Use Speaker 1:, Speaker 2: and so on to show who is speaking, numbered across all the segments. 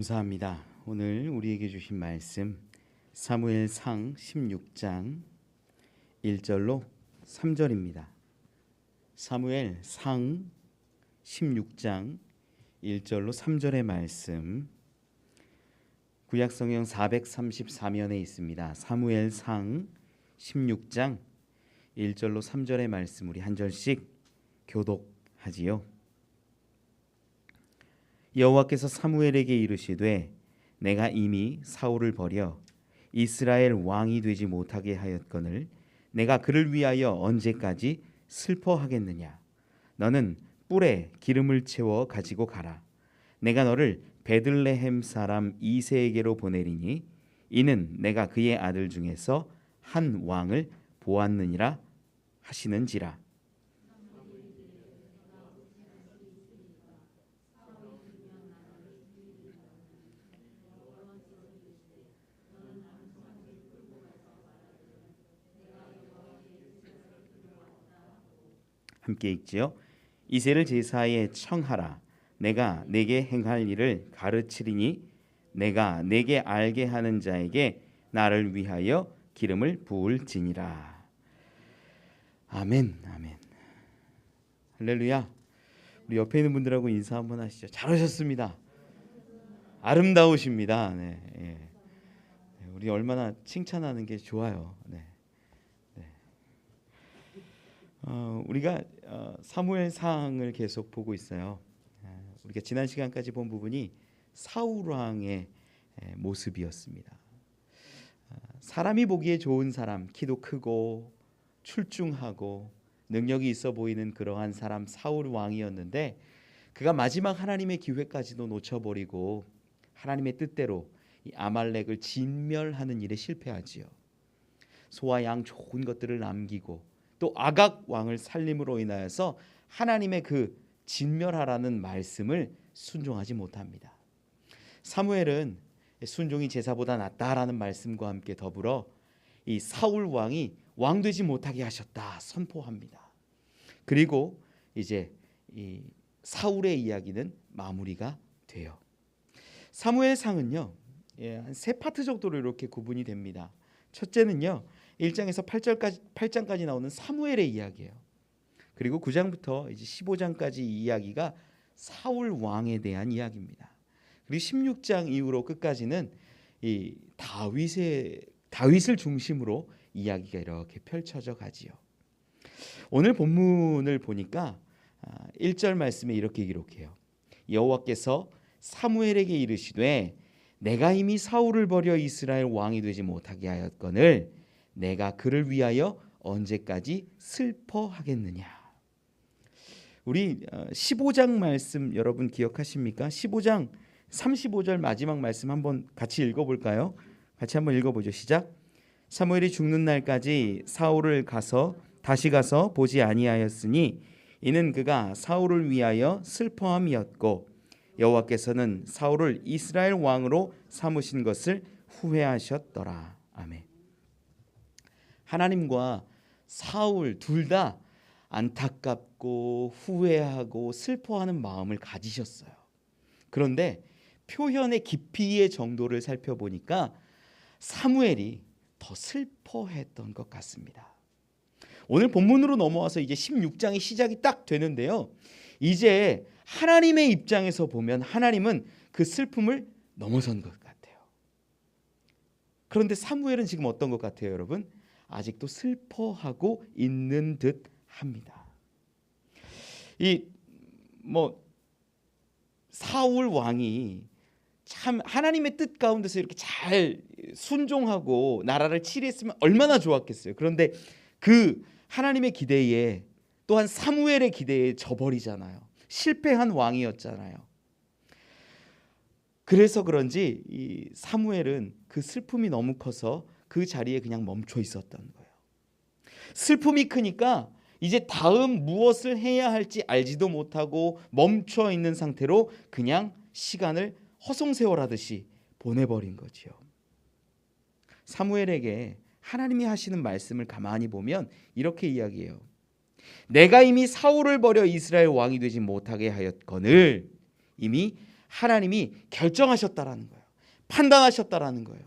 Speaker 1: 감사합니다. 오늘 우리에게 주신 말씀 사무엘상 16장 1절로 3절입니다. 사무엘상 16장 1절로 3절의 말씀 구약성경 434면에 있습니다. 사무엘상 16장 1절로 3절의 말씀 우리 한 절씩 교독하지요. 여호와께서 사무엘에게 이르시되 내가 이미 사울을 버려 이스라엘 왕이 되지 못하게 하였거늘 내가 그를 위하여 언제까지 슬퍼하겠느냐. 너는 뿔에 기름을 채워 가지고 가라. 내가 너를 베들레헴 사람 이새에게로 보내리니 이는 내가 그의 아들 중에서 한 왕을 보았느니라 하시는지라. 함께 읽지요. 이새를 제사에 청하라. 내가 내게 행할 일을 가르치리니 내가 내게 알게 하는 자에게 나를 위하여 기름을 부을지니라. 아멘. 아멘. 할렐루야. 우리 옆에 있는 분들하고 인사 한번 하시죠. 잘하셨습니다. 아름다우십니다. 네, 예. 우리 얼마나 칭찬하는 게 좋아요. 네. 우리가 사무엘상을 계속 보고 있어요. 우리가 지난 시간까지 본 부분이 사울 왕의 모습이었습니다. 사람이 보기에 좋은 사람, 키도 크고 출중하고 능력이 있어 보이는 그러한 사람 사울 왕이었는데 그가 마지막 하나님의 기회까지도 놓쳐버리고 하나님의 뜻대로 이 아말렉을 진멸하는 일에 실패하지요. 소와 양 좋은 것들을 남기고 또 아각 왕을 살림으로 인하여서 하나님의 그 진멸하라는 말씀을 순종하지 못합니다. 사무엘은 순종이 제사보다 낫다라는 말씀과 함께 더불어 이 사울 왕이 왕 되지 못하게 하셨다 선포합니다. 그리고 이제 이 사울의 이야기는 마무리가 돼요. 사무엘상은요, 한 세 파트 정도로 이렇게 구분이 됩니다. 첫째는요, 1장에서 8장까지 나오는 사무엘의 이야기예요. 그리고 9장부터 이제 15장까지 이 이야기가 사울 왕에 대한 이야기입니다. 그리고 16장 이후로 끝까지는 이 다윗을 중심으로 이야기가 이렇게 펼쳐져 가지요. 오늘 본문을 보니까 1절 말씀에 이렇게 기록해요. 여호와께서 사무엘에게 이르시되 내가 이미 사울을 버려 이스라엘 왕이 되지 못하게 하였거늘 내가 그를 위하여 언제까지 슬퍼하겠느냐. 우리 15장 말씀 여러분 기억하십니까? 15장 35절 마지막 말씀 한번 같이 읽어볼까요? 같이 한번 읽어보죠. 시작. 사무엘이 죽는 날까지 사울을 다시 가서 보지 아니하였으니 이는 그가 사울을 위하여 슬퍼함이었고 여호와께서는 사울을 이스라엘 왕으로 삼으신 것을 후회하셨더라. 아멘. 하나님과 사울 둘 다 안타깝고 후회하고 슬퍼하는 마음을 가지셨어요. 그런데 표현의 깊이의 정도를 살펴보니까 사무엘이 더 슬퍼했던 것 같습니다. 오늘 본문으로 넘어와서 이제 16장의 시작이 딱 되는데요. 이제 하나님의 입장에서 보면 하나님은 그 슬픔을 넘어선 것 같아요. 그런데 사무엘은 지금 어떤 것 같아요, 여러분? 아직도 슬퍼하고 있는 듯 합니다. 사울 왕이 참 하나님의 뜻 가운데서 이렇게 잘 순종하고 나라를 치리했으면 얼마나 좋았겠어요. 그런데 그 하나님의 기대에 또한 사무엘의 기대에 져버리잖아요. 실패한 왕이었잖아요. 그래서 그런지 이 사무엘은 그 슬픔이 너무 커서 그 자리에 그냥 멈춰 있었던 거예요. 슬픔이 크니까 이제 다음 무엇을 해야 할지 알지도 못하고 멈춰 있는 상태로 그냥 시간을 허송세월하듯이 보내버린 거지요. 사무엘에게 하나님이 하시는 말씀을 가만히 보면 이렇게 이야기해요. 내가 이미 사울을 버려 이스라엘 왕이 되지 못하게 하였거늘 이미 하나님이 결정하셨다라는 거예요. 판단하셨다라는 거예요.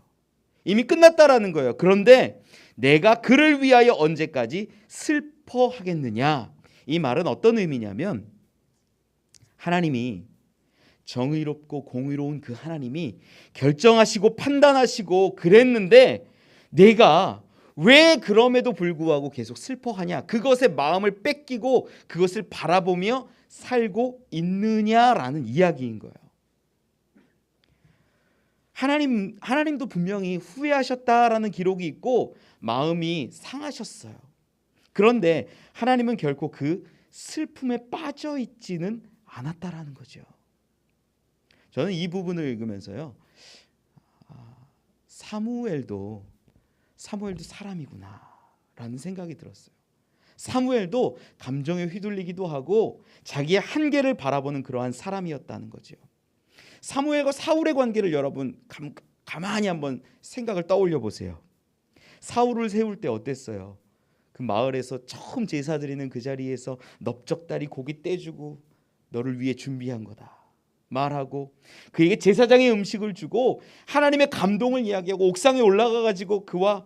Speaker 1: 이미 끝났다라는 거예요. 그런데 내가 그를 위하여 언제까지 슬퍼하겠느냐? 이 말은 어떤 의미냐면 하나님이 정의롭고 공의로운 그 하나님이 결정하시고 판단하시고 그랬는데 내가 왜 그럼에도 불구하고 계속 슬퍼하냐? 그것에 마음을 뺏기고 그것을 바라보며 살고 있느냐라는 이야기인 거예요. 하나님도 분명히 후회하셨다라는 기록이 있고 마음이 상하셨어요. 그런데 하나님은 결코 그 슬픔에 빠져 있지는 않았다라는 거죠. 저는 이 부분을 읽으면서요, 사무엘도 사람이구나라는 생각이 들었어요. 사무엘도 감정에 휘둘리기도 하고 자기의 한계를 바라보는 그러한 사람이었다는 거죠. 사무엘과 사울의 관계를 여러분 가만히 한번 생각을 떠올려 보세요. 사울을 세울 때 어땠어요? 그 마을에서 처음 제사 드리는 그 자리에서 넓적다리 고기 떼주고 너를 위해 준비한 거다 말하고 그에게 제사장의 음식을 주고 하나님의 감동을 이야기하고 옥상에 올라가 가지고 그와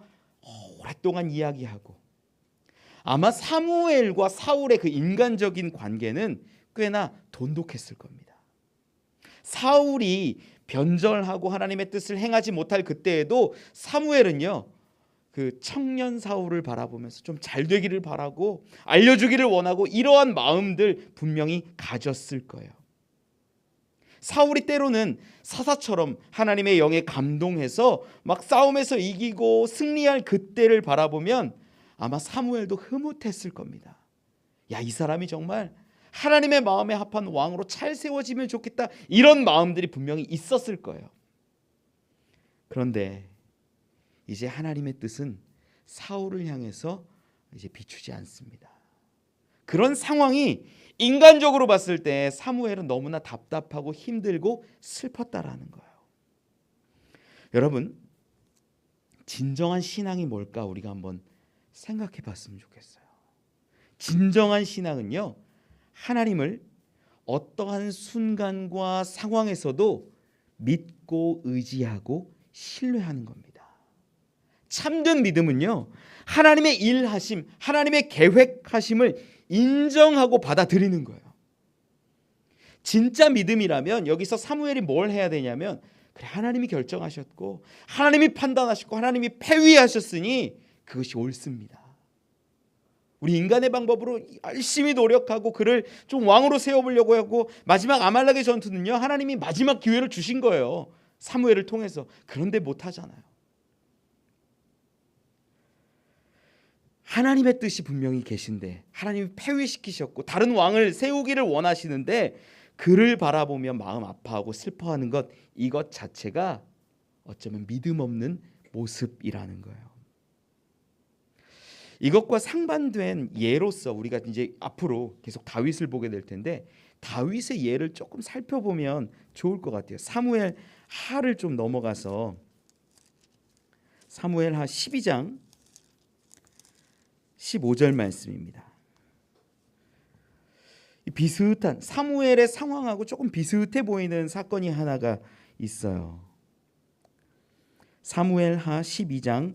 Speaker 1: 오랫동안 이야기하고, 아마 사무엘과 사울의 그 인간적인 관계는 꽤나 돈독했을 겁니다. 사울이 변절하고 하나님의 뜻을 행하지 못할 그때에도 사무엘은요, 그 청년 사울을 바라보면서 좀 잘 되기를 바라고 알려주기를 원하고 이러한 마음들 분명히 가졌을 거예요. 사울이 때로는 사사처럼 하나님의 영에 감동해서 막 싸움에서 이기고 승리할 그때를 바라보면 아마 사무엘도 흐뭇했을 겁니다. 야, 이 사람이 정말 하나님의 마음에 합한 왕으로 잘 세워지면 좋겠다, 이런 마음들이 분명히 있었을 거예요. 그런데 이제 하나님의 뜻은 사울을 향해서 이제 비추지 않습니다. 그런 상황이 인간적으로 봤을 때 사무엘은 너무나 답답하고 힘들고 슬펐다라는 거예요. 여러분, 진정한 신앙이 뭘까 우리가 한번 생각해 봤으면 좋겠어요. 진정한 신앙은요, 하나님을 어떠한 순간과 상황에서도 믿고 의지하고 신뢰하는 겁니다. 참된 믿음은요, 하나님의 일하심, 하나님의 계획하심을 인정하고 받아들이는 거예요. 진짜 믿음이라면 여기서 사무엘이 뭘 해야 되냐면, 그래, 하나님이 결정하셨고 하나님이 판단하셨고 하나님이 폐위하셨으니 그것이 옳습니다. 우리 인간의 방법으로 열심히 노력하고 그를 좀 왕으로 세워보려고 하고, 마지막 아말렉의 전투는요, 하나님이 마지막 기회를 주신 거예요, 사무엘을 통해서. 그런데 못하잖아요. 하나님의 뜻이 분명히 계신데 하나님이 폐위시키셨고 다른 왕을 세우기를 원하시는데 그를 바라보며 마음 아파하고 슬퍼하는 것, 이것 자체가 어쩌면 믿음 없는 모습이라는 거예요. 이것과 상반된 예로서 우리가 이제 앞으로 계속 다윗을 보게 될 텐데, 다윗의 예를 조금 살펴보면 좋을 것 같아요. 사무엘 하를 좀 넘어가서 사무엘 하 12장 15절 말씀입니다. 비슷한 사무엘의 상황하고 조금 비슷해 보이는 사건이 하나가 있어요. 사무엘 하 12장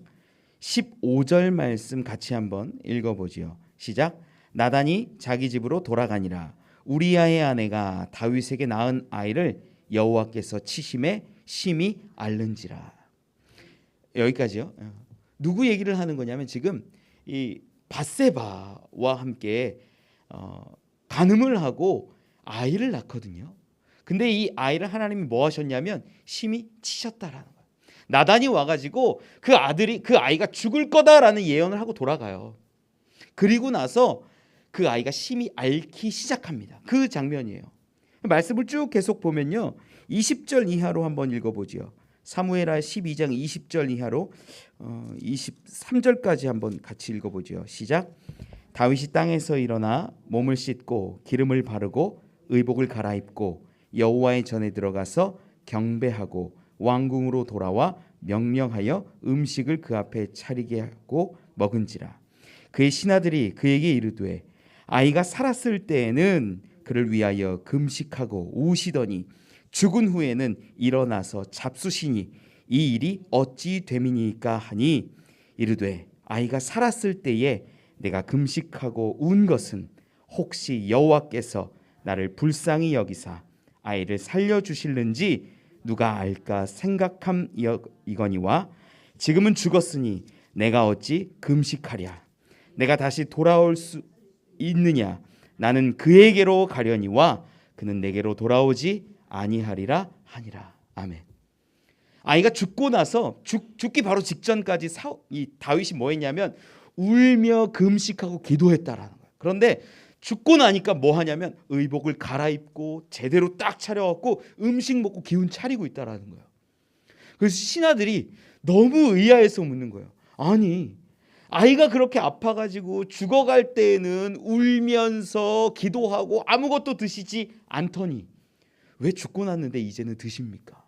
Speaker 1: 15절 말씀 같이 한번 읽어보지요. 시작. 나단이 자기 집으로 돌아가니라. 우리아의 아내가 다윗에게 낳은 아이를 여호와께서 치심에 심히 앓는지라. 여기까지요. 누구 얘기를 하는 거냐면 지금 이 밧세바와 함께 간음을 하고 아이를 낳거든요. 근데 이 아이를 하나님이 뭐 하셨냐면 심히 치셨다라는 거예요. 나단이 와가지고 그 아이가 죽을 거다라는 예언을 하고 돌아가요. 그리고 나서 그 아이가 심히 앓기 시작합니다. 그 장면이에요. 말씀을 쭉 계속 보면요, 20절 이하로 한번 읽어보지요. 사무엘하 12장 20절 이하로 23절까지 한번 같이 읽어보죠. 시작. 다윗이 땅에서 일어나 몸을 씻고 기름을 바르고 의복을 갈아입고 여호와의 전에 들어가서 경배하고 왕궁으로 돌아와 명령하여 음식을 그 앞에 차리게 하고 먹은지라. 그의 신하들이 그에게 이르되 아이가 살았을 때에는 그를 위하여 금식하고 우시더니 죽은 후에는 일어나서 잡수시니 이 일이 어찌 됨이니까 하니 이르되 아이가 살았을 때에 내가 금식하고 운 것은 혹시 여호와께서 나를 불쌍히 여기사 아이를 살려주실는지 누가 알까 생각함이거니와 지금은 죽었으니 내가 어찌 금식하랴. 내가 다시 돌아올 수 있느냐. 나는 그에게로 가려니와 그는 내게로 돌아오지 아니하리라 하니라. 아멘. 아이가 죽고 나서 죽기 바로 직전까지 이 다윗이 뭐 했냐면 울며 금식하고 기도했다라는 거예요. 그런데 죽고 나니까 뭐 하냐면 의복을 갈아입고 제대로 딱 차려갖고 음식 먹고 기운 차리고 있다라는 거예요. 그래서 신하들이 너무 의아해서 묻는 거예요. 아니, 아이가 그렇게 아파가지고 죽어갈 때에는 울면서 기도하고 아무것도 드시지 않더니 왜 죽고 났는데 이제는 드십니까?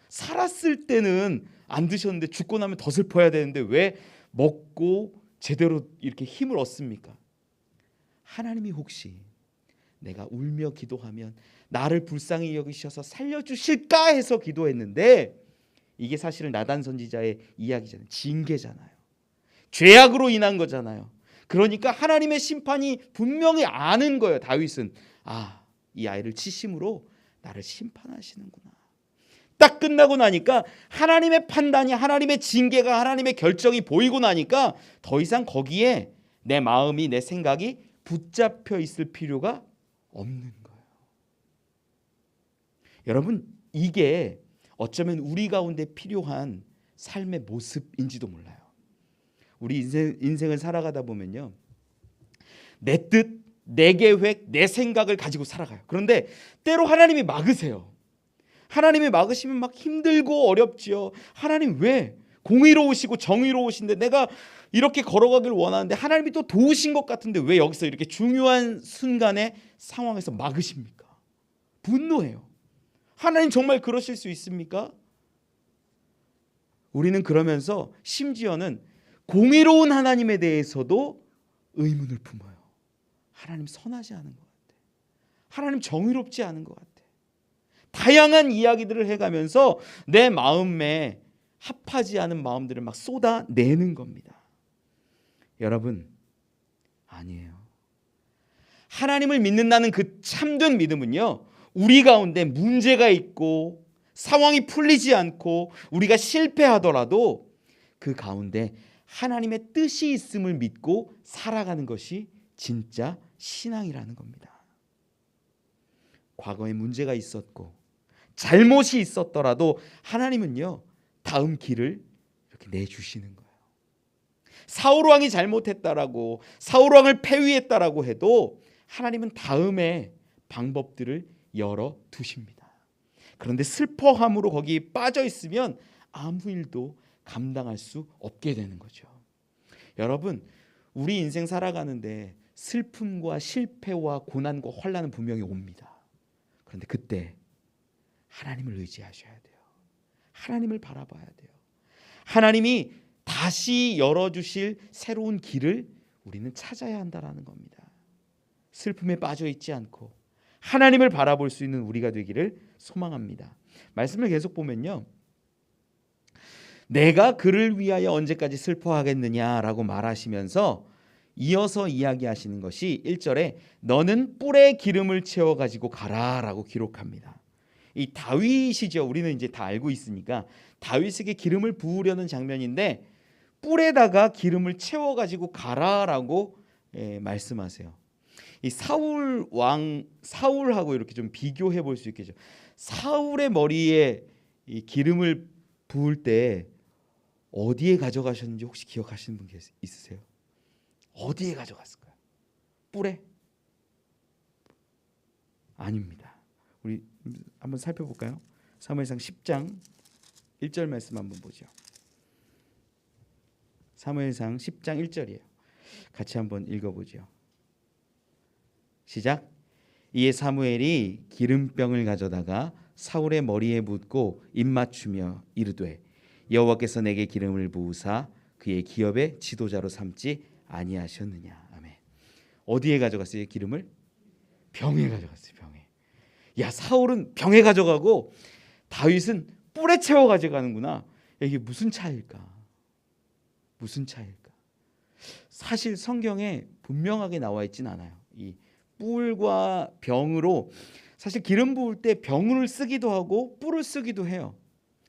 Speaker 1: 살았을 때는 안 드셨는데 죽고 나면 더 슬퍼야 되는데 왜 먹고 제대로 이렇게 힘을 얻습니까? 하나님이 혹시 내가 울며 기도하면 나를 불쌍히 여기셔서 살려주실까 해서 기도했는데, 이게 사실은 나단 선지자의 이야기잖아요. 징계잖아요. 죄악으로 인한 거잖아요. 그러니까 하나님의 심판이 분명히 아는 거예요. 다윗은 이 아이를 치심으로 나를 심판하시는구나. 딱 끝나고 나니까 하나님의 판단이, 하나님의 징계가, 하나님의 결정이 보이고 나니까 더 이상 거기에 내 마음이, 내 생각이 붙잡혀 있을 필요가 없는 거예요. 여러분, 이게 어쩌면 우리 가운데 필요한 삶의 모습인지도 몰라요. 우리 인생을 살아가다 보면요, 내 뜻, 내 계획, 내 생각을 가지고 살아가요. 그런데 때로 하나님이 막으세요. 하나님이 막으시면 막 힘들고 어렵지요. 하나님 왜 공의로우시고 정의로우신데 내가 이렇게 걸어가길 원하는데 하나님이 또 도우신 것 같은데 왜 여기서 이렇게 중요한 순간에 상황에서 막으십니까? 분노해요. 하나님 정말 그러실 수 있습니까? 우리는 그러면서 심지어는 공의로운 하나님에 대해서도 의문을 품어요. 하나님 선하지 않은 것 같아. 하나님 정의롭지 않은 것 같아. 다양한 이야기들을 해가면서 내 마음에 합하지 않은 마음들을 막 쏟아내는 겁니다. 여러분, 아니에요. 하나님을 믿는다는 그 참된 믿음은요, 우리 가운데 문제가 있고 상황이 풀리지 않고 우리가 실패하더라도 그 가운데 하나님의 뜻이 있음을 믿고 살아가는 것이 진짜 신앙이라는 겁니다. 과거에 문제가 있었고 잘못이 있었더라도 하나님은요, 다음 길을 이렇게 내주시는 거예요. 사울 왕이 잘못했다라고, 사울 왕을 폐위했다라고 해도 하나님은 다음에 방법들을 열어 두십니다. 그런데 슬퍼함으로 거기 빠져 있으면 아무 일도 감당할 수 없게 되는 거죠. 여러분, 우리 인생 살아가는데 슬픔과 실패와 고난과 환난은 분명히 옵니다. 그런데 그때 하나님을 의지하셔야 돼요. 하나님을 바라봐야 돼요. 하나님이 다시 열어주실 새로운 길을 우리는 찾아야 한다라는 겁니다. 슬픔에 빠져 있지 않고 하나님을 바라볼 수 있는 우리가 되기를 소망합니다. 말씀을 계속 보면요, 내가 그를 위하여 언제까지 슬퍼하겠느냐라고 말하시면서 이어서 이야기하시는 것이 1절에 너는 뿔에 기름을 채워 가지고 가라라고 기록합니다. 이 다윗이죠. 우리는 이제 다 알고 있으니까 다윗에게 기름을 부으려는 장면인데 뿔에다가 기름을 채워 가지고 가라라고 말씀하세요. 이 사울하고 이렇게 좀 비교해 볼 수 있겠죠. 사울의 머리에 이 기름을 부을 때 어디에 가져가셨는지 혹시 기억하시는 분 있으세요? 어디에 가져갔을까요? 뿔에? 아닙니다. 우리 한번 살펴볼까요? 사무엘상 10장 1절 말씀 한번 보죠. 사무엘상 10장 1절이에요. 같이 한번 읽어보죠. 시작. 이에 사무엘이 기름병을 가져다가 사울의 머리에 붓고 입맞추며 이르되 여호와께서 내게 기름을 부으사 그의 기업의 지도자로 삼지 아니하셨느냐. 아멘. 어디에 가져갔어요? 기름을? 병에 가져갔어요. 병에. 야, 사울은 병에 가져가고 다윗은 뿔에 채워 가져가는구나. 이게 무슨 차이일까? 무슨 차이일까? 사실 성경에 분명하게 나와 있진 않아요. 이 뿔과 병으로 사실 기름 부을 때 병을 쓰기도 하고 뿔을 쓰기도 해요.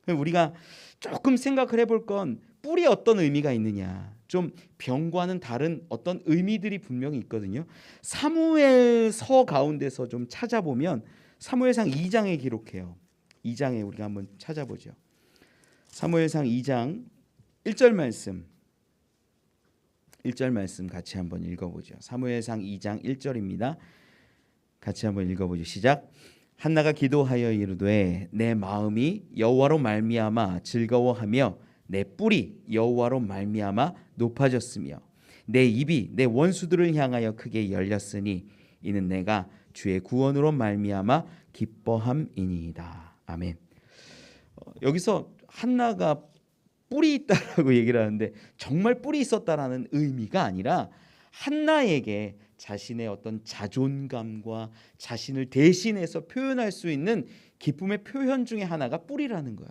Speaker 1: 우리가 조금 생각을 해볼 건 뿔이 어떤 의미가 있느냐, 좀 병과는 다른 어떤 의미들이 분명히 있거든요. 사무엘서 가운데서 좀 찾아보면 사무엘상 2장에 기록해요. 2장에 우리가 한번 찾아보죠. 사무엘상 2장 1절 말씀, 1절 말씀 같이 한번 읽어보죠. 사무엘상 2장 1절입니다. 같이 한번 읽어보죠. 시작. 한나가 기도하여 이르되 내 마음이 여호와로 말미암아 즐거워하며 내 뿔이 여호와로 말미암아 높아졌으며 내 입이 내 원수들을 향하여 크게 열렸으니 이는 내가 주의 구원으로 말미암아 기뻐함이니이다. 아멘. 여기서 한나가 뿔이 있다라고 얘기를 하는데 정말 뿔이 있었다라는 의미가 아니라 한나에게 자신의 어떤 자존감과 자신을 대신해서 표현할 수 있는 기쁨의 표현 중에 하나가 뿔이라는 거예요.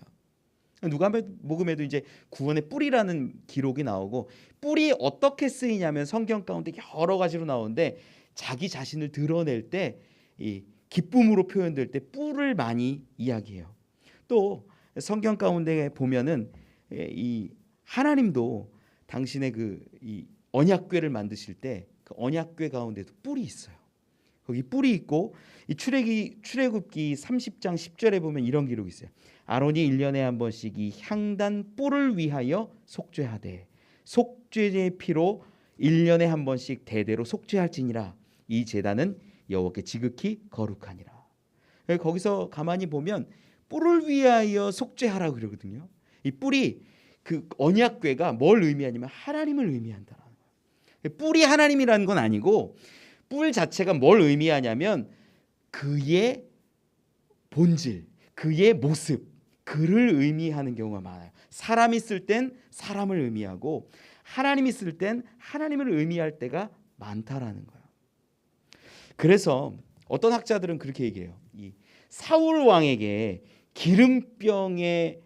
Speaker 1: 누가 복음에도 이제 구원의 뿔이라는 기록이 나오고, 뿔이 어떻게 쓰이냐면 성경 가운데 여러 가지로 나오는데 자기 자신을 드러낼 때 이 기쁨으로 표현될 때 뿔을 많이 이야기해요. 또 성경 가운데 보면은 이 하나님도 당신의 이 언약궤를 만드실 때 그 언약궤 가운데도 뿔이 있어요. 거기 뿔이 있고, 이 출애굽기 30장 10절에 보면 이런 기록이 있어요. 아론이 1년에 한 번씩 이 향단 뿔을 위하여 속죄하되 속죄의 피로 1년에 한 번씩 대대로 속죄할지니라. 이 제단은 여호와께 지극히 거룩하니라. 거기서 가만히 보면 뿔을 위하여 속죄하라고 그러거든요. 이 뿔이 그 언약궤가 뭘 의미하냐면 하나님을 의미한다라는 거예요. 뿔이 하나님이라는 건 아니고, 뿔 자체가 뭘 의미하냐면 그의 본질, 그의 모습, 그를 의미하는 경우가 많아요. 사람이 쓸 땐 사람을 의미하고 하나님이 쓸 땐 하나님을 의미할 때가 많다라는 거예요. 그래서 어떤 학자들은 그렇게 얘기해요. 이 사울 왕에게 기름병에서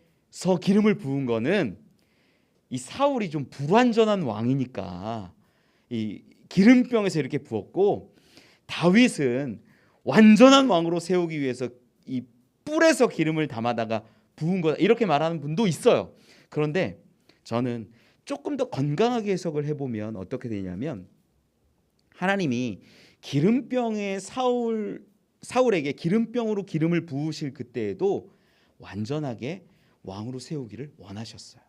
Speaker 1: 기름을 부은 거는 이 사울이 좀 불완전한 왕이니까 이 기름병에서 이렇게 부었고, 다윗은 완전한 왕으로 세우기 위해서 이 뿔에서 기름을 담아다가 부은 거다, 이렇게 말하는 분도 있어요. 그런데 저는 조금 더 건강하게 해석을 해보면 어떻게 되냐면, 하나님이 기름병에 사울에게 기름병으로 기름을 부으실 그때에도 완전하게 왕으로 세우기를 원하셨어요.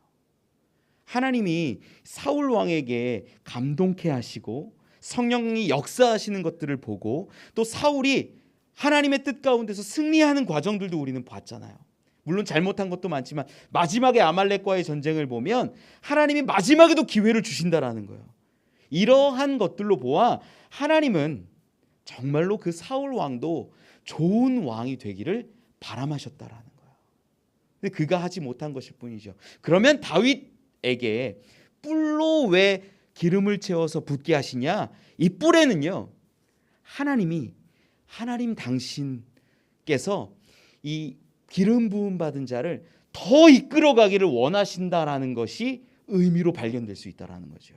Speaker 1: 하나님이 사울 왕에게 감동케 하시고 성령이 역사하시는 것들을 보고, 또 사울이 하나님의 뜻 가운데서 승리하는 과정들도 우리는 봤잖아요. 물론 잘못한 것도 많지만 마지막에 아말렉과의 전쟁을 보면 하나님이 마지막에도 기회를 주신다라는 거예요. 이러한 것들로 보아 하나님은 정말로 그 사울 왕도 좋은 왕이 되기를 바람하셨다라는 거예요. 근데 그가 하지 못한 것일 뿐이죠. 그러면 다윗에게 뿔로 왜 기름을 채워서 붓게 하시냐? 이 뿔에는요, 하나님 당신께서 이 기름 부음 받은 자를 더 이끌어가기를 원하신다라는 것이 의미로 발견될 수 있다라는 거죠.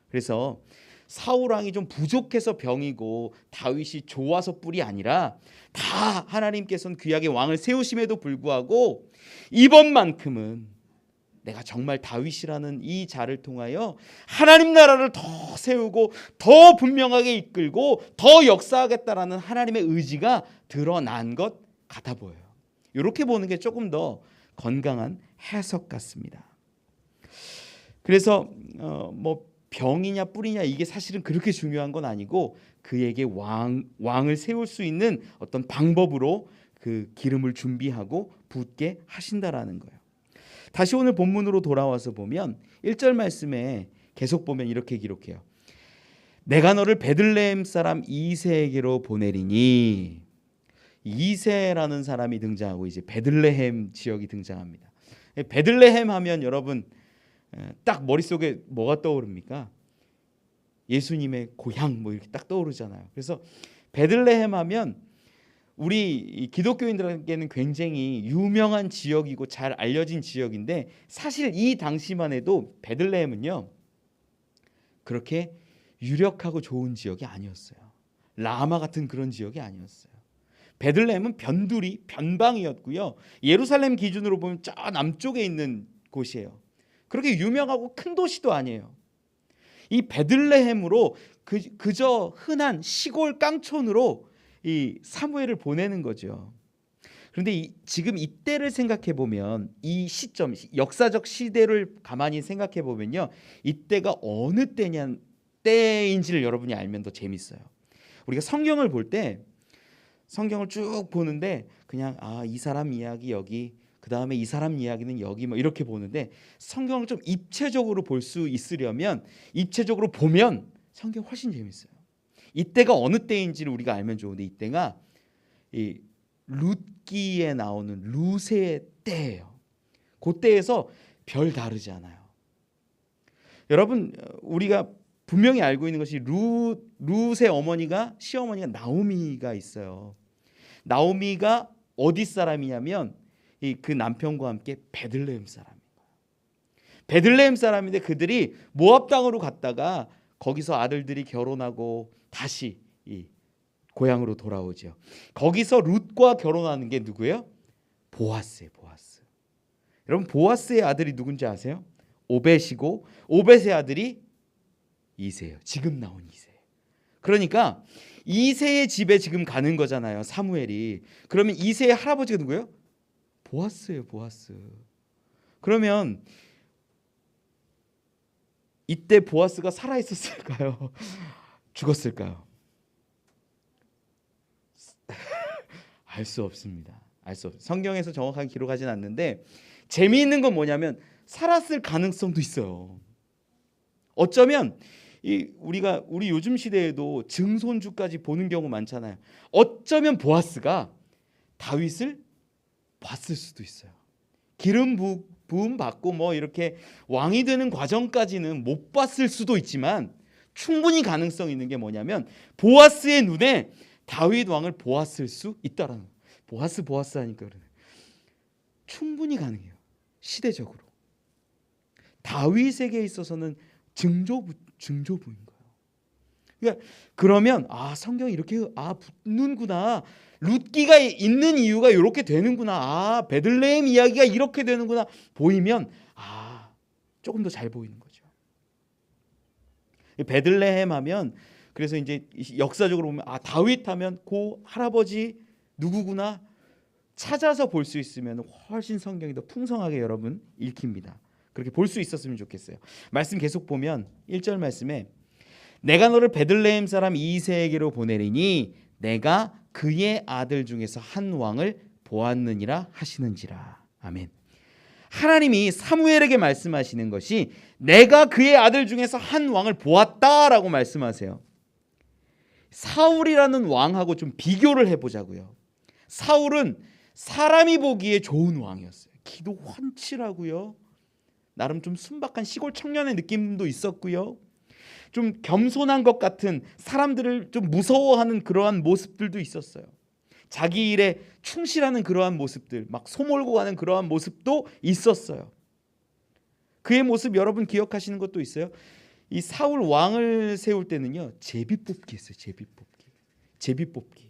Speaker 1: 그래서 사울 왕이 좀 부족해서 병이고 다윗이 좋아서 뿔이 아니라, 다 하나님께서는 귀하게 왕을 세우심에도 불구하고 이번만큼은 내가 정말 다윗이라는 이 자를 통하여 하나님 나라를 더 세우고 더 분명하게 이끌고 더 역사하겠다라는 하나님의 의지가 드러난 것 같아 보여요. 이렇게 보는 게 조금 더 건강한 해석 같습니다. 그래서 병이냐 뿔이냐 이게 사실은 그렇게 중요한 건 아니고, 그에게 왕을 세울 수 있는 어떤 방법으로 그 기름을 준비하고 붓게 하신다라는 거예요. 다시 오늘 본문으로 돌아와서 보면 1절 말씀에 계속 보면 이렇게 기록해요. 내가 너를 베들레헴 사람 이새에게로 보내리니. 이새라는 사람이 등장하고 이제 베들레헴 지역이 등장합니다. 베들레헴 하면 여러분 딱 머릿속에 뭐가 떠오릅니까? 예수님의 고향 뭐 이렇게 딱 떠오르잖아요. 그래서 베들레헴 하면 우리 기독교인들에게는 굉장히 유명한 지역이고 잘 알려진 지역인데 사실 이 당시만 해도 베들레헴은요 그렇게 유력하고 좋은 지역이 아니었어요. 라마 같은 그런 지역이 아니었어요. 베들레헴은 변두리, 변방이었고요. 예루살렘 기준으로 보면 저 남쪽에 있는 곳이에요. 그렇게 유명하고 큰 도시도 아니에요. 이 베들레헴으로 그저 흔한 시골 깡촌으로 이 사무엘을 보내는 거죠. 그런데 지금 이때를 생각해 보면 이 시점, 역사적 시대를 가만히 생각해 보면요, 이때가 어느 때인지를 여러분이 알면 더 재밌어요. 우리가 성경을 볼 때 성경을 쭉 보는데 그냥 이 사람 이야기 여기, 그 다음에 이 사람 이야기는 여기 뭐 이렇게 보는데 성경을 좀 입체적으로 볼 수 있으려면 입체적으로 보면 성경 훨씬 재밌어요. 이때가 어느 때인지를 우리가 알면 좋은데 이때가 이 룻기에 나오는 룻의 때예요. 그때에서 별 다르지 않아요. 여러분 우리가 분명히 알고 있는 것이 룻의 어머니가 시어머니가 나오미가 있어요. 나오미가 어디 사람이냐면 그 남편과 함께 베들레헴 사람이에요. 베들레헴 사람인데 그들이 모압 땅으로 갔다가 거기서 아들들이 결혼하고 다시 이 고향으로 돌아오죠. 거기서 룻과 결혼하는 게 누구예요? 보아스예요. 보아스. 여러분 보아스의 아들이 누군지 아세요? 오벳이고 오벳의 아들이 이새예요. 지금 나온 이새. 그러니까 이새의 집에 지금 가는 거잖아요. 사무엘이. 그러면 이새의 할아버지가 누구예요? 보아스예요. 보아스. 그러면 이때 보아스가 살아 있었을까요? 죽었을까요? 알 수 없습니다. 알 수 없어요. 성경에서 정확하게 기록하진 않는데 재미있는 건 뭐냐면 살았을 가능성도 있어요. 어쩌면 우리 요즘 시대에도 증손주까지 보는 경우 많잖아요. 어쩌면 보아스가 다윗을 봤을 수도 있어요. 기름 부음 받고 뭐 이렇게 왕이 되는 과정까지는 못 봤을 수도 있지만 충분히 가능성 있는 게 뭐냐면 보아스의 눈에 다윗 왕을 보았을 수 있다라는 거예요. 보아스 하니까 그러네. 충분히 가능해요. 시대적으로. 다윗에게 있어서는 증조부인 거예요. 그러니까 그러면 성경이 이렇게 붙는구나. 룻기가 있는 이유가 이렇게 되는구나. 베들레헴 이야기가 이렇게 되는구나. 보이면 조금 더 잘 보이는 거죠. 베들레헴 하면 그래서 이제 역사적으로 보면 다윗 하면 그 할아버지 누구구나 찾아서 볼 수 있으면 훨씬 성경이 더 풍성하게 여러분 읽힙니다. 그렇게 볼 수 있었으면 좋겠어요. 말씀 계속 보면 1절 말씀에 내가 너를 베들레헴 사람 이새에게로 보내리니 내가 그의 아들 중에서 한 왕을 보았느니라 하시는지라. 아멘. 하나님이 사무엘에게 말씀하시는 것이 내가 그의 아들 중에서 한 왕을 보았다라고 말씀하세요. 사울이라는 왕하고 좀 비교를 해보자고요. 사울은 사람이 보기에 좋은 왕이었어요. 기도 훤칠하고요. 나름 좀 순박한 시골 청년의 느낌도 있었고요. 좀 겸손한 것 같은 사람들을 좀 무서워하는 그러한 모습들도 있었어요. 자기 일에 충실하는 그러한 모습들, 막 소몰고 가는 그러한 모습도 있었어요. 그의 모습 여러분 기억하시는 것도 있어요. 이 사울 왕을 세울 때는요, 제비뽑기 했어요. 제비뽑기.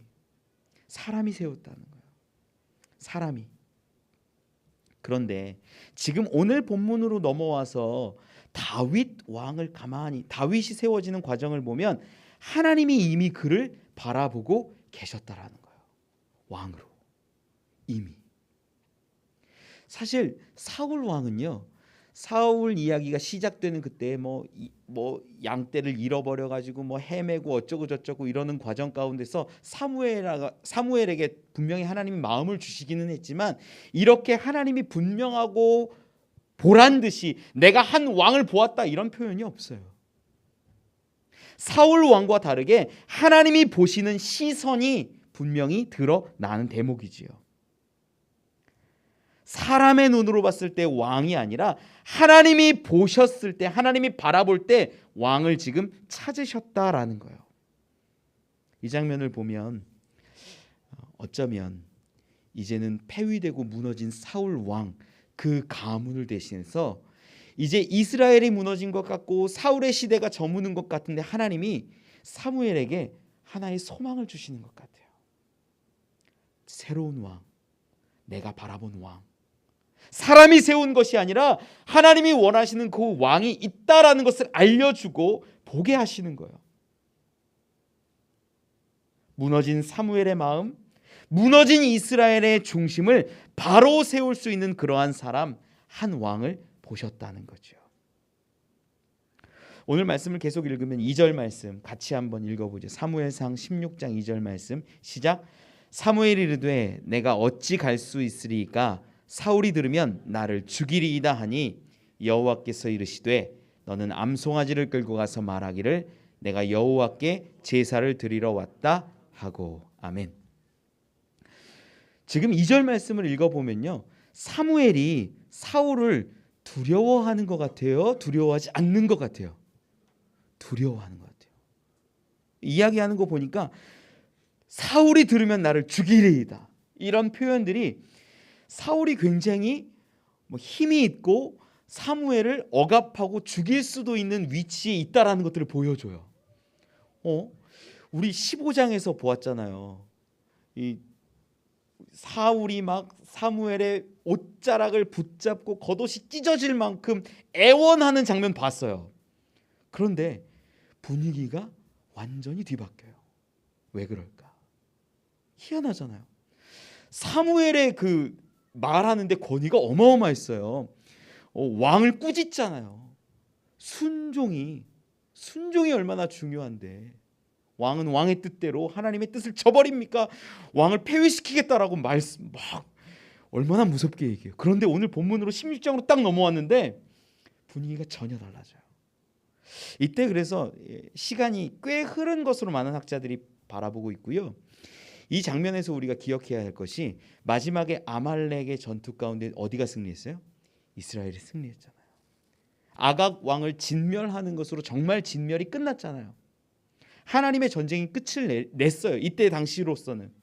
Speaker 1: 사람이 세웠다는 거예요. 사람이. 그런데 지금 오늘 본문으로 넘어와서 다윗 왕을 다윗이 세워지는 과정을 보면 하나님이 이미 그를 바라보고 계셨다라는 거예요. 왕으로 이미. 사실 사울 왕은요, 사울 이야기가 시작되는 그때 뭐 양떼를 잃어버려 가지고 뭐 헤매고 어쩌고 저쩌고 이러는 과정 가운데서 사무엘에게 분명히 하나님이 마음을 주시기는 했지만 이렇게 하나님이 분명하고 보란 듯이 내가 한 왕을 보았다 이런 표현이 없어요. 사울 왕과 다르게 하나님이 보시는 시선이 분명히 드러나는 대목이지요. 사람의 눈으로 봤을 때 왕이 아니라 하나님이 보셨을 때, 하나님이 바라볼 때 왕을 지금 찾으셨다라는 거예요. 이 장면을 보면 어쩌면 이제는 폐위되고 무너진 사울 왕 그 가문을 대신해서 이제 이스라엘이 무너진 것 같고 사울의 시대가 저무는 것 같은데 하나님이 사무엘에게 하나의 소망을 주시는 것 같아요. 새로운 왕, 내가 바라본 왕, 사람이 세운 것이 아니라 하나님이 원하시는 그 왕이 있다라는 것을 알려주고 보게 하시는 거예요. 무너진 사무엘의 마음, 무너진 이스라엘의 중심을 바로 세울 수 있는 그러한 사람, 한 왕을 보셨다는 거죠. 오늘 말씀을 계속 읽으면 2절 말씀 같이 한번 읽어보죠. 사무엘상 16장 2절 말씀 시작. 사무엘이 이르되 내가 어찌 갈 수 있으리이까 사울이 들으면 나를 죽이리이다 하니 여호와께서 이르시되 너는 암송아지를 끌고 가서 말하기를 내가 여호와께 제사를 드리러 왔다 하고. 아멘. 지금 2절 말씀을 읽어보면요, 사무엘이 사울을 두려워하는 것 같아요? 두려워하지 않는 것 같아요? 두려워하는 것 같아요. 이야기하는 거 보니까 사울이 들으면 나를 죽이리이다, 이런 표현들이 사울이 굉장히 힘이 있고 사무엘을 억압하고 죽일 수도 있는 위치에 있다라는 것들을 보여줘요. 우리 15장에서 보았잖아요. 이 사울이 막 사무엘의 옷자락을 붙잡고 겉옷이 찢어질 만큼 애원하는 장면 봤어요. 그런데 분위기가 완전히 뒤바뀌어요. 왜 그럴까? 희한하잖아요. 사무엘의 그 말하는데 권위가 어마어마했어요. 왕을 꾸짖잖아요. 순종이 얼마나 중요한데 왕은 왕의 뜻대로 하나님의 뜻을 저버립니까? 왕을 폐위시키겠다라고 말씀 막 얼마나 무섭게 얘기해요. 그런데 오늘 본문으로 16장으로 딱 넘어왔는데 분위기가 전혀 달라져요. 이때 그래서 시간이 꽤 흐른 것으로 많은 학자들이 바라보고 있고요. 이 장면에서 우리가 기억해야 할 것이 마지막에 아말렉의 전투 가운데 어디가 승리했어요? 이스라엘이 승리했잖아요. 아각 왕을 진멸하는 것으로 정말 진멸이 끝났잖아요. 하나님의 전쟁이 끝을 냈어요. 이때 당시로서는.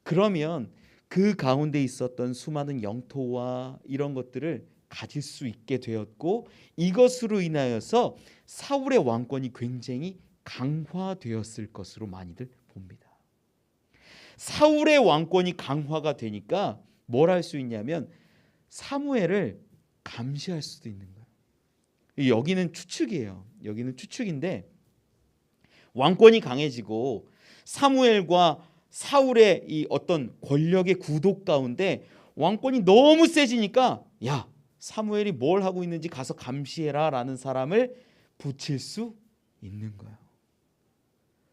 Speaker 1: 그러면 그 가운데 있었던 수많은 영토와 이런 것들을 가질 수 있게 되었고 이것으로 인하여서 사울의 왕권이 굉장히 강화되었을 것으로 많이들 봅니다. 사울의 왕권이 강화가 되니까 뭘 할 수 있냐면 사무엘을 감시할 수도 있는 거예요. 여기는 추측이에요. 여기는 추측인데 왕권이 강해지고 사무엘과 사울의 이 어떤 권력의 구도 가운데 왕권이 너무 세지니까 야, 사무엘이 뭘 하고 있는지 가서 감시해라 라는 사람을 붙일 수 있는 거예요.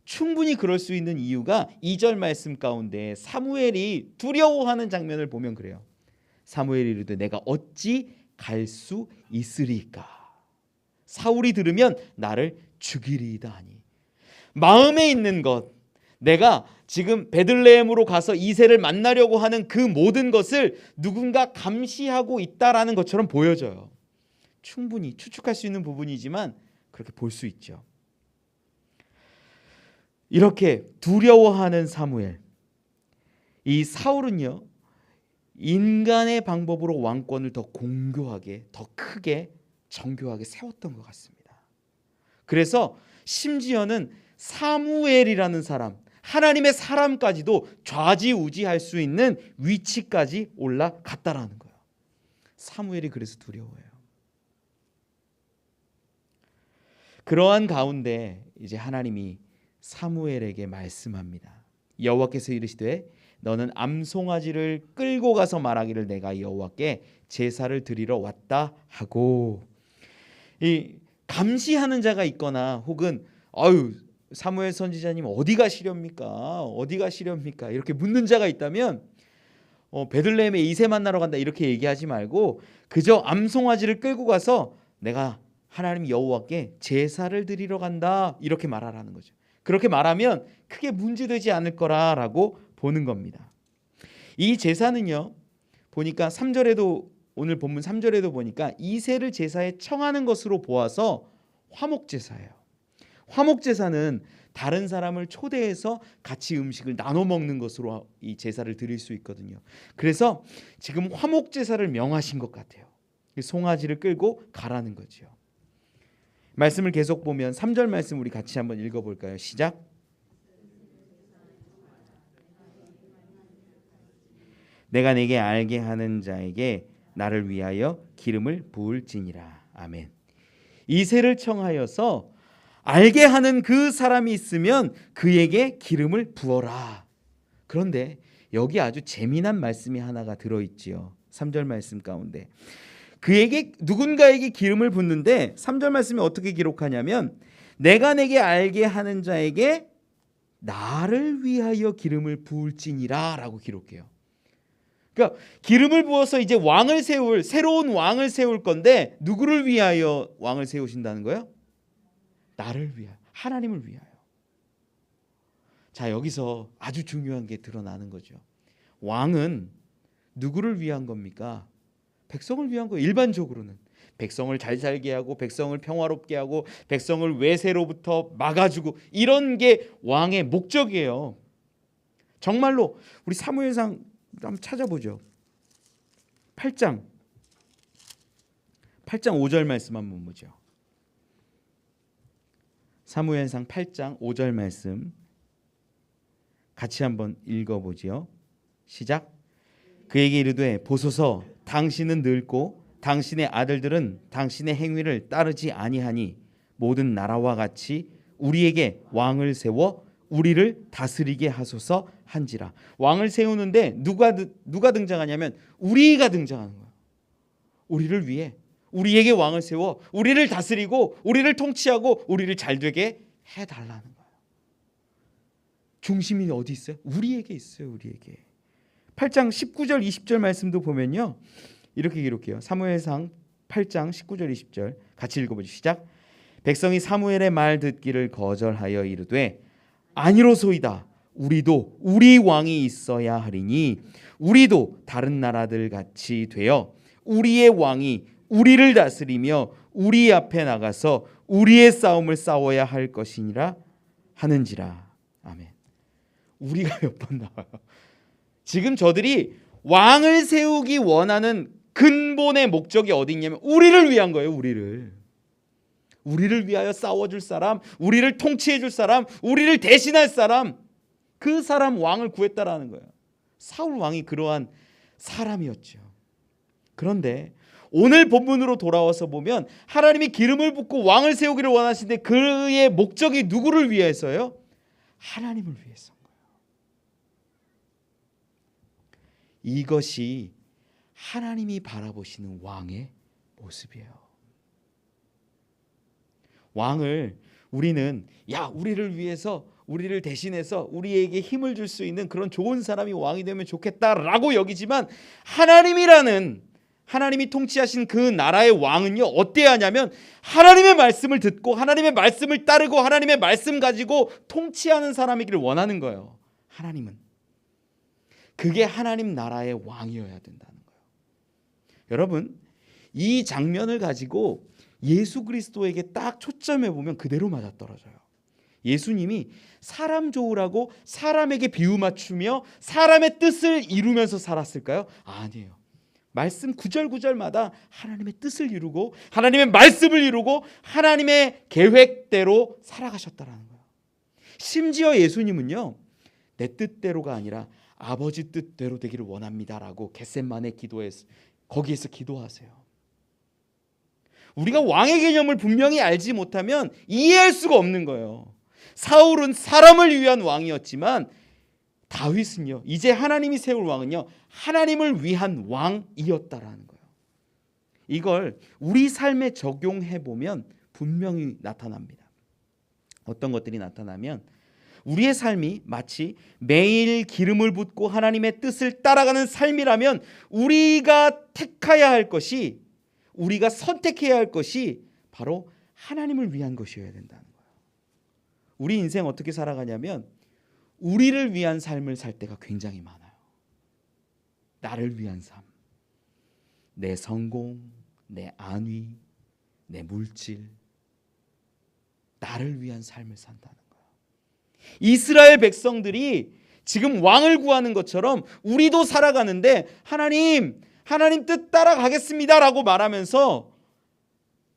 Speaker 1: 충분히 그럴 수 있는 이유가 2절 말씀 가운데 사무엘이 두려워하는 장면을 보면 그래요. 사무엘이 이르되 내가 어찌 갈 수 있으리까 사울이 들으면 나를 죽이리이다 하니. 마음에 있는 것, 내가 지금 베들레헴으로 가서 이새를 만나려고 하는 그 모든 것을 누군가 감시하고 있다라는 것처럼 보여져요. 충분히 추측할 수 있는 부분이지만 그렇게 볼 수 있죠. 이렇게 두려워하는 사무엘, 이 사울은요 인간의 방법으로 왕권을 더 공교하게, 더 크게, 정교하게 세웠던 것 같습니다. 그래서 심지어는 사무엘이라는 사람, 하나님의 사람까지도 좌지우지할 수 있는 위치까지 올라갔다라는 거예요. 사무엘이 그래서 두려워해요. 그러한 가운데 이제 하나님이 사무엘에게 말씀합니다. 여호와께서 이르시되 너는 암송아지를 끌고 가서 말하기를 내가 여호와께 제사를 드리러 왔다 하고. 이 감시하는 자가 있거나 혹은 사무엘 선지자님 어디 가시렵니까? 어디 가시렵니까? 이렇게 묻는 자가 있다면 베들레헴에 이새 만나러 간다 이렇게 얘기하지 말고 그저 암송아지를 끌고 가서 내가 하나님 여호와께 제사를 드리러 간다 이렇게 말하라는 거죠. 그렇게 말하면 크게 문제되지 않을 거라고 보는 겁니다. 이 제사는요 보니까 3절에도 오늘 본문 3절에도 보니까 이새를 제사에 청하는 것으로 보아서 화목제사예요. 화목제사는 다른 사람을 초대해서 같이 음식을 나눠 먹는 것으로 이 제사를 드릴 수 있거든요. 그래서 지금 화목 제사를 명하신 것 같아요. 송아지를 끌고 가라는 거죠. 말씀을 계속 보면 3절 말씀 우리 같이 한번 읽어볼까요? 시작. 내가 내게 알게 하는 자에게 나를 위하여 기름을 부을지니라. 아멘. 이새를 청하여서 알게 하는 그 사람이 있으면 그에게 기름을 부어라. 그런데 여기 아주 재미난 말씀이 하나가 들어있지요. 3절 말씀 가운데 그에게 누군가에게 기름을 붓는데 3절 말씀이 어떻게 기록하냐면 내가 내게 알게 하는 자에게 나를 위하여 기름을 부을지니라 라고 기록해요. 그러니까 기름을 부어서 이제 왕을 세울 새로운 왕을 세울 건데 누구를 위하여 왕을 세우신다는 거예요? 나를 위하여, 하나님을 위하여. 자, 여기서 아주 중요한 게 드러나는 거죠. 왕은 누구를 위한 겁니까? 백성을 위한 거예요. 일반적으로는 백성을 잘 살게 하고 백성을 평화롭게 하고 백성을 외세로부터 막아주고 이런 게 왕의 목적이에요. 정말로 우리 사무엘상 한번 찾아보죠. 8장 5절 말씀 한번 보죠. 사무엘상 8장 5절 말씀 같이 한번 읽어보지요. 시작. 그에게 이르되 보소서 당신은 늙고 당신의 아들들은 당신의 행위를 따르지 아니하니 모든 나라와 같이 우리에게 왕을 세워 우리를 다스리게 하소서 한지라. 왕을 세우는데 누가 등장하냐면 우리가 등장하는 거예요. 우리를 위해 우리에게 왕을 세워 우리를 다스리고 우리를 통치하고 우리를 잘되게 해달라는 거예요. 중심이 어디 있어요? 우리에게 있어요. 우리에게. 8장 19절 20절 말씀도 보면요. 이렇게 기록해요. 사무엘상 8장 19절 20절 같이 읽어보죠. 시작. 백성이 사무엘의 말 듣기를 거절하여 이르되 아니로소이다. 우리도 우리 왕이 있어야 하리니 우리도 다른 나라들 같이 되어 우리의 왕이 우리를 다스리며 우리 앞에 나가서 우리의 싸움을 싸워야 할 것이니라 하는지라. 아멘. 우리가 몇 번 나와요. 지금 저들이 왕을 세우기 원하는 근본의 목적이 어디 있냐면 우리를 위한 거예요. 우리를 위하여 싸워줄 사람, 우리를 통치해줄 사람, 우리를 대신할 사람, 그 사람 왕을 구했다라는 거예요. 사울 왕이 그러한 사람이었죠. 그런데 오늘 본문으로 돌아와서 보면 하나님이 기름을 붓고 왕을 세우기를 원하시는데 그의 목적이 누구를 위해서요? 하나님을 위해서인 거예요. 이것이 하나님이 바라보시는 왕의 모습이에요. 왕을 우리는 우리를 위해서 우리를 대신해서 우리에게 힘을 줄 수 있는 그런 좋은 사람이 왕이 되면 좋겠다라고 여기지만 하나님이 통치하신 그 나라의 왕은요 어때야 하냐면 하나님의 말씀을 듣고 하나님의 말씀을 따르고 하나님의 말씀 가지고 통치하는 사람이기를 원하는 거예요. 하나님은 그게 하나님 나라의 왕이어야 된다는 거예요. 여러분 이 장면을 가지고 예수 그리스도에게 딱 초점해 보면 그대로 맞아떨어져요. 예수님이 사람 좋으라고 사람에게 비유 맞추며 사람의 뜻을 이루면서 살았을까요? 아니에요. 말씀 구절마다 하나님의 뜻을 이루고 하나님의 말씀을 이루고 하나님의 계획대로 살아가셨다라는 거예요. 심지어 예수님은요 내 뜻대로가 아니라 아버지 뜻대로 되기를 원합니다라고 겟세마네 기도에서 거기에서 기도하세요. 우리가 왕의 개념을 분명히 알지 못하면 이해할 수가 없는 거예요. 사울은 사람을 위한 왕이었지만 다윗은요 이제 하나님이 세울 왕은요 하나님을 위한 왕이었다라는 거예요. 이걸 우리 삶에 적용해 보면 분명히 나타납니다. 어떤 것들이 나타나면 우리의 삶이 마치 매일 기름을 붓고 하나님의 뜻을 따라가는 삶이라면 우리가 택해야 할 것이 우리가 선택해야 할 것이 바로 하나님을 위한 것이어야 된다는 거예요. 우리 인생 어떻게 살아가냐면 우리를 위한 삶을 살 때가 굉장히 많아요. 나를 위한 삶, 내 성공, 내 안위, 내 물질, 나를 위한 삶을 산다는 거예요. 이스라엘 백성들이 지금 왕을 구하는 것처럼 우리도 살아가는데 하나님 뜻 따라가겠습니다라고 말하면서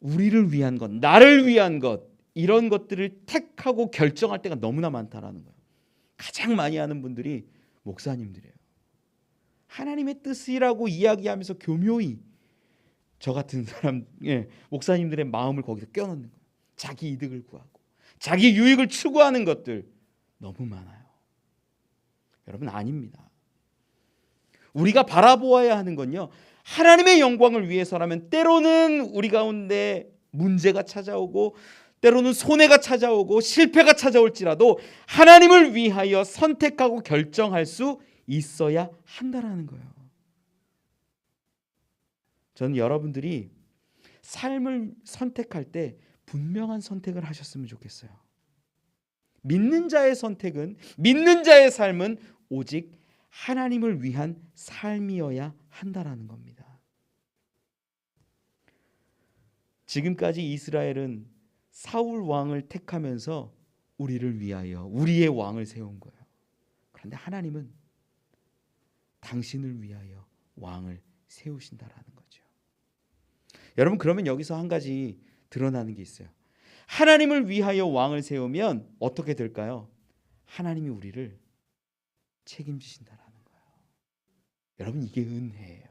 Speaker 1: 우리를 위한 것, 나를 위한 것, 이런 것들을 택하고 결정할 때가 너무나 많다라는 거예요. 가장 많이 하는 분들이 목사님들이에요. 하나님의 뜻이라고 이야기하면서 교묘히 저 같은 사람, 목사님들의 마음을 거기서 껴넣는 거예요. 자기 이득을 구하고 자기 유익을 추구하는 것들 너무 많아요. 여러분, 아닙니다. 우리가 바라보아야 하는 건요, 하나님의 영광을 위해서라면 때로는 우리 가운데 문제가 찾아오고 때로는 손해가 찾아오고 실패가 찾아올지라도 하나님을 위하여 선택하고 결정할 수 있어야 한다라는 거예요. 저는 여러분들이 삶을 선택할 때 분명한 선택을 하셨으면 좋겠어요. 믿는 자의 선택은, 믿는 자의 삶은 오직 하나님을 위한 삶이어야 한다라는 겁니다. 지금까지 이스라엘은 사울 왕을 택하면서 우리를 위하여 우리의 왕을 세운 거예요. 그런데 하나님은 당신을 위하여 왕을 세우신다라는 거죠. 여러분, 그러면 여기서 한 가지 드러나는 게 있어요. 하나님을 위하여 왕을 세우면 어떻게 될까요? 하나님이 우리를 책임지신다라는 거예요. 여러분, 이게 은혜예요.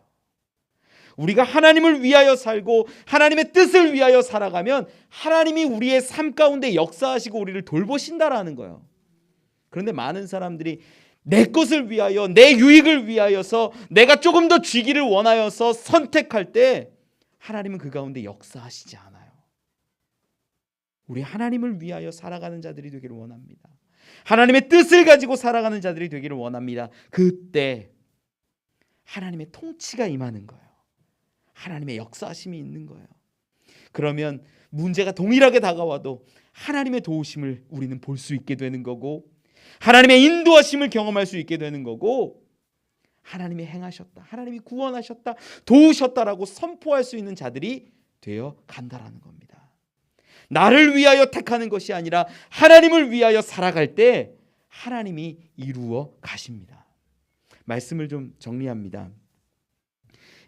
Speaker 1: 우리가 하나님을 위하여 살고 하나님의 뜻을 위하여 살아가면 하나님이 우리의 삶 가운데 역사하시고 우리를 돌보신다라는 거예요. 그런데 많은 사람들이 내 것을 위하여, 내 유익을 위하여서, 내가 조금 더 쥐기를 원하여서 선택할 때 하나님은 그 가운데 역사하시지 않아요. 우리 하나님을 위하여 살아가는 자들이 되기를 원합니다. 하나님의 뜻을 가지고 살아가는 자들이 되기를 원합니다. 그때 하나님의 통치가 임하는 거예요. 하나님의 역사하심이 있는 거예요. 그러면 문제가 동일하게 다가와도 하나님의 도우심을 우리는 볼 수 있게 되는 거고, 하나님의 인도하심을 경험할 수 있게 되는 거고, 하나님이 행하셨다, 하나님이 구원하셨다, 도우셨다라고 선포할 수 있는 자들이 되어 간다라는 겁니다. 나를 위하여 택하는 것이 아니라 하나님을 위하여 살아갈 때 하나님이 이루어 가십니다. 말씀을 좀 정리합니다.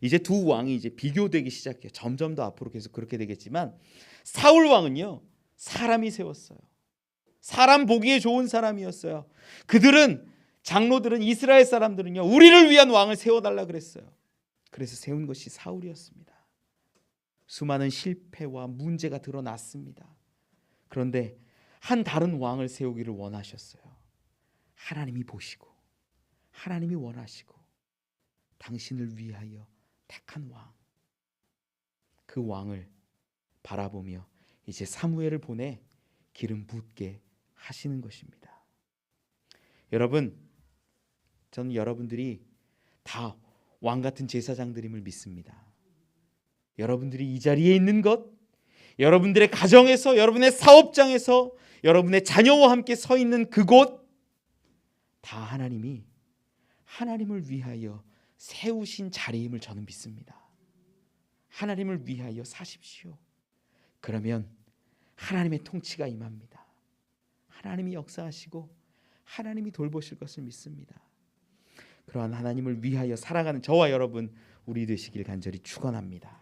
Speaker 1: 이제 두 왕이 이제 비교되기 시작해요. 점점 더 앞으로 계속 그렇게 되겠지만, 사울 왕은요, 사람이 세웠어요. 사람 보기에 좋은 사람이었어요. 그들은, 장로들은, 이스라엘 사람들은요, 우리를 위한 왕을 세워달라 그랬어요. 그래서 세운 것이 사울이었습니다. 수많은 실패와 문제가 드러났습니다. 그런데 한 다른 왕을 세우기를 원하셨어요. 하나님이 보시고 하나님이 원하시고 당신을 위하여 택한 왕, 그 왕을 바라보며 이제 사무엘을 보내 기름 붓게 하시는 것입니다. 여러분, 저는 여러분들이 다 왕 같은 제사장들임을 믿습니다. 여러분들이 이 자리에 있는 것, 여러분들의 가정에서, 여러분의 사업장에서, 여러분의 자녀와 함께 서 있는 그곳, 다 하나님이 하나님을 위하여 세우신 자리임을 저는 믿습니다. 하나님을 위하여 사십시오. 그러면 하나님의 통치가 임합니다. 하나님이 역사하시고 하나님이 돌보실 것을 믿습니다. 그러한 하나님을 위하여 살아가는 저와 여러분, 우리 되시길 간절히 축원합니다.